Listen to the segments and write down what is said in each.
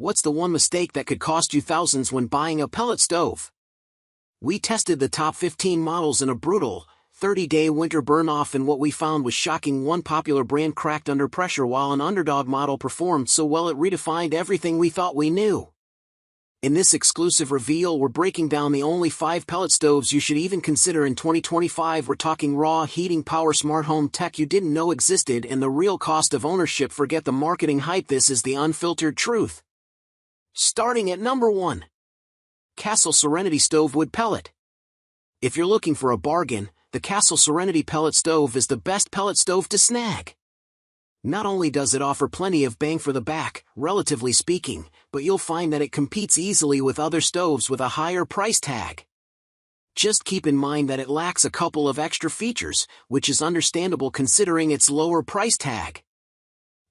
What's the one mistake that could cost you thousands when buying a pellet stove? We tested the top 15 models in a brutal, 30-day winter burn-off, and what we found was shocking. One popular brand cracked under pressure while an underdog model performed so well it redefined everything we thought we knew. In this exclusive reveal, we're breaking down the only 5 pellet stoves you should even consider in 2025. We're talking raw heating power, smart home tech you didn't know existed, and the real cost of ownership. Forget the marketing hype, this is the unfiltered truth. Starting at number 1. Castle Serenity Stove Wood Pellet. If you're looking for a bargain, the Castle Serenity Pellet Stove is the best pellet stove to snag. Not only does it offer plenty of bang for the buck, relatively speaking, but you'll find that it competes easily with other stoves with a higher price tag. Just keep in mind that it lacks a couple of extra features, which is understandable considering its lower price tag.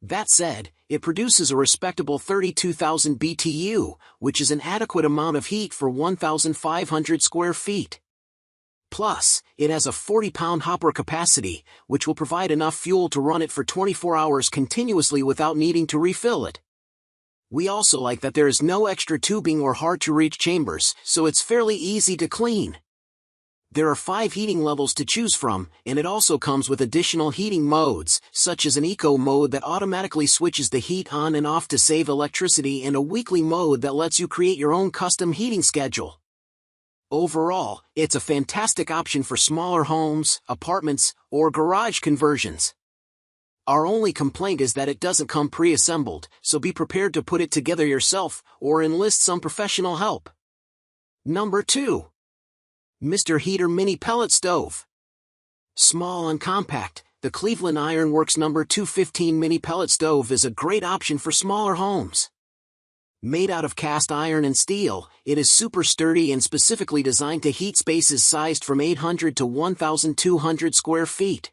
That said, it produces a respectable 32,000 BTU, which is an adequate amount of heat for 1,500 square feet. Plus, it has a 40-pound hopper capacity, which will provide enough fuel to run it for 24 hours continuously without needing to refill it. We also like that there is no extra tubing or hard-to-reach chambers, so it's fairly easy to clean. There are 5 heating levels to choose from, and it also comes with additional heating modes, such as an eco mode that automatically switches the heat on and off to save electricity, and a weekly mode that lets you create your own custom heating schedule. Overall, it's a fantastic option for smaller homes, apartments, or garage conversions. Our only complaint is that it doesn't come pre-assembled, so be prepared to put it together yourself, or enlist some professional help. Number 2. Mr. Heater Mini Pellet Stove. Small and compact, the Cleveland Ironworks No. 215 Mini Pellet Stove is a great option for smaller homes. Made out of cast iron and steel, it is super sturdy and specifically designed to heat spaces sized from 800 to 1,200 square feet.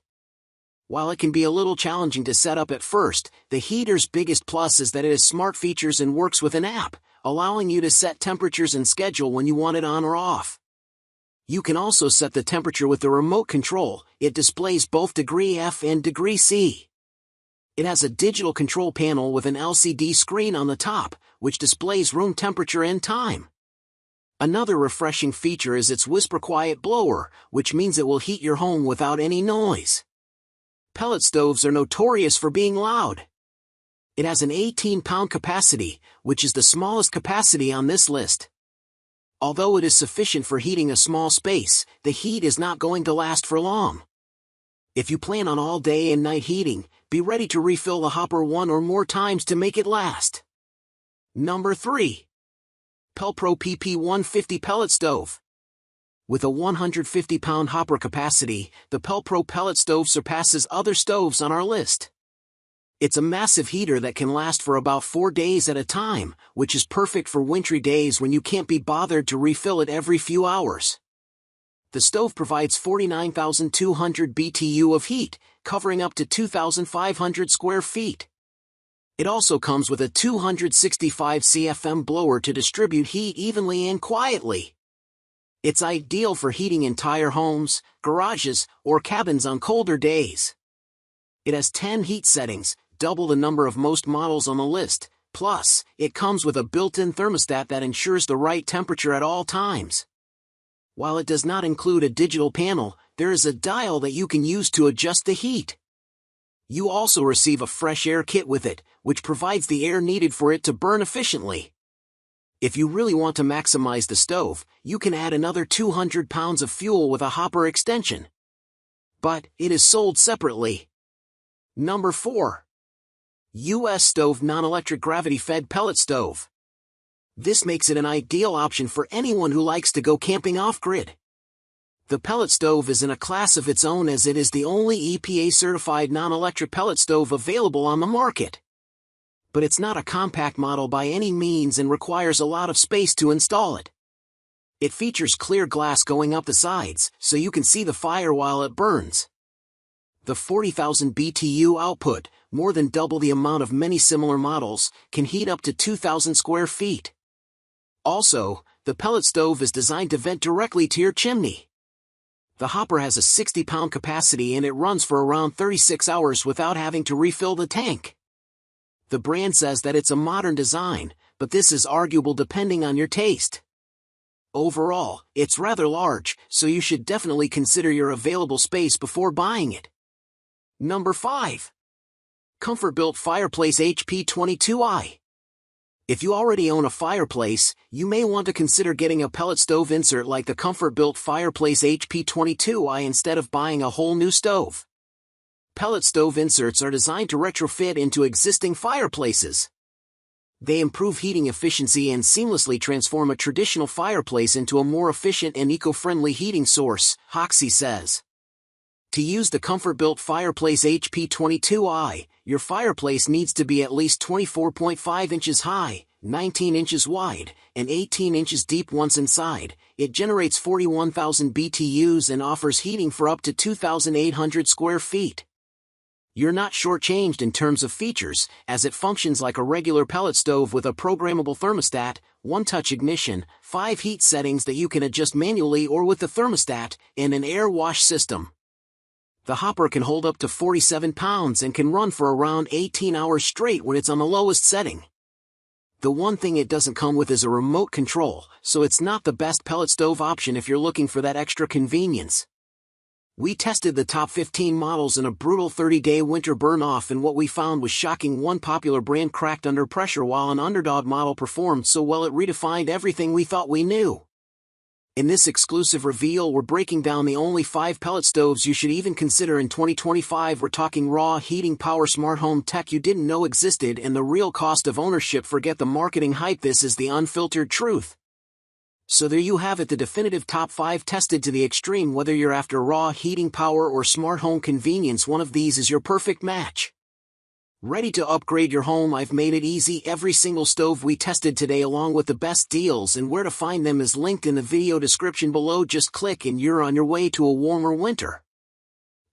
While it can be a little challenging to set up at first, the heater's biggest plus is that it has smart features and works with an app, allowing you to set temperatures and schedule when you want it on or off. You can also set the temperature with the remote control. It displays both degree F and degree C. It has a digital control panel with an LCD screen on the top, which displays room temperature and time. Another refreshing feature is its whisper quiet blower, which means it will heat your home without any noise. Pellet stoves are notorious for being loud. It has an 18-pound capacity, which is the smallest capacity on this list. Although it is sufficient for heating a small space, the heat is not going to last for long. If you plan on all day and night heating, be ready to refill the hopper 1 or more times to make it last. Number 3. Pelpro PP150 Pellet Stove. With a 150-pound hopper capacity, the Pelpro pellet stove surpasses other stoves on our list. It's a massive heater that can last for about 4 days at a time, which is perfect for wintry days when you can't be bothered to refill it every few hours. The stove provides 49,200 BTU of heat, covering up to 2,500 square feet. It also comes with a 265 CFM blower to distribute heat evenly and quietly. It's ideal for heating entire homes, garages, or cabins on colder days. It has 10 heat settings, double the number of most models on the list, plus, it comes with a built-in thermostat that ensures the right temperature at all times. While it does not include a digital panel, there is a dial that you can use to adjust the heat. You also receive a fresh air kit with it, which provides the air needed for it to burn efficiently. If you really want to maximize the stove, you can add another 200 pounds of fuel with a hopper extension. But it is sold separately. Number 4. US Stove Non-Electric Gravity-Fed Pellet Stove. This makes it an ideal option for anyone who likes to go camping off-grid. The pellet stove is in a class of its own as it is the only EPA-certified non-electric pellet stove available on the market. But it's not a compact model by any means and requires a lot of space to install it. It features clear glass going up the sides, so you can see the fire while it burns. The 40,000 BTU output, more than double the amount of many similar models, can heat up to 2,000 square feet. Also, the pellet stove is designed to vent directly to your chimney. The hopper has a 60-pound capacity and it runs for around 36 hours without having to refill the tank. The brand says that it's a modern design, but this is arguable depending on your taste. Overall, it's rather large, so you should definitely consider your available space before buying it. Number 5. ComfortBilt Fireplace HP22i. If you already own a fireplace, you may want to consider getting a pellet stove insert like the ComfortBilt Fireplace HP22i instead of buying a whole new stove. Pellet stove inserts are designed to retrofit into existing fireplaces. They improve heating efficiency and seamlessly transform a traditional fireplace into a more efficient and eco-friendly heating source, Hoxie says. To use the ComfortBilt Fireplace HP22i, your fireplace needs to be at least 24.5 inches high, 19 inches wide, and 18 inches deep once inside. It generates 41,000 BTUs and offers heating for up to 2,800 square feet. You're not shortchanged in terms of features, as it functions like a regular pellet stove with a programmable thermostat, one-touch ignition, 5 heat settings that you can adjust manually or with the thermostat, and an air wash system. The hopper can hold up to 47 pounds and can run for around 18 hours straight when it's on the lowest setting. The one thing it doesn't come with is a remote control, so it's not the best pellet stove option if you're looking for that extra convenience. We tested the top 15 models in a brutal 30-day winter burn-off, and what we found was shocking. One popular brand cracked under pressure while an underdog model performed so well it redefined everything we thought we knew. In this exclusive reveal, we're breaking down the only 5 pellet stoves you should even consider in 2025. We're talking raw heating power smart home tech you didn't know existed and the real cost of ownership. Forget the marketing hype, this is the unfiltered truth. So there you have it, the definitive top 5 tested to the extreme. Whether you're after raw heating power or smart home convenience, one of these is your perfect match. Ready to upgrade your home? I've made it easy. Every single stove we tested today, along with the best deals and where to find them, is linked in the video description below. Just click and you're on your way to a warmer winter.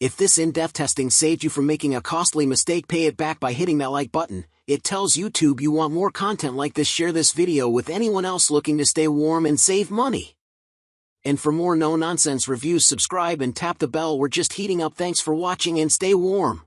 If this in-depth testing saved you from making a costly mistake, pay it back by hitting that like button. It tells YouTube you want more content like this. Share this video with anyone else looking to stay warm and save money. And for more no-nonsense reviews, subscribe and tap the bell. We're just heating up. Thanks for watching and stay warm.